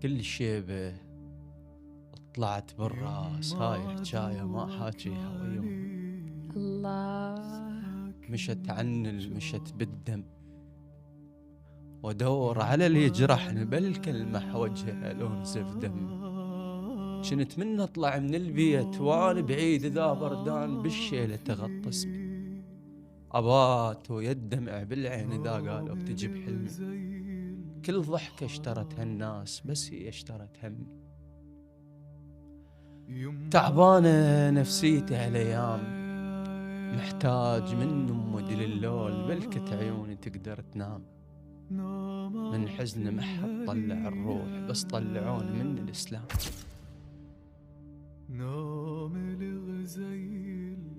كل شيبة طلعت بالراس، هاي حجاية ما حاجيها ويوم. الله. مشت مشت بالدم، ودور على اللي يجرحني بالكلمة وجهها لون زف دم. كنت من اطلع من البيت وانا بعيد ذا بردان بالشيلة تغطسني، ابات ويدمع بالعين ذا قالوا بتجي بحلمي. كل ضحكة اشترتها الناس بس هي اشترت همي. تعبانة نفسيتي هالايام، محتاج من مدل اللول بلكة عيوني تقدر تنام. من حزن ما حد طلع الروح بس طلعوني من الإسلام. نام الغزيل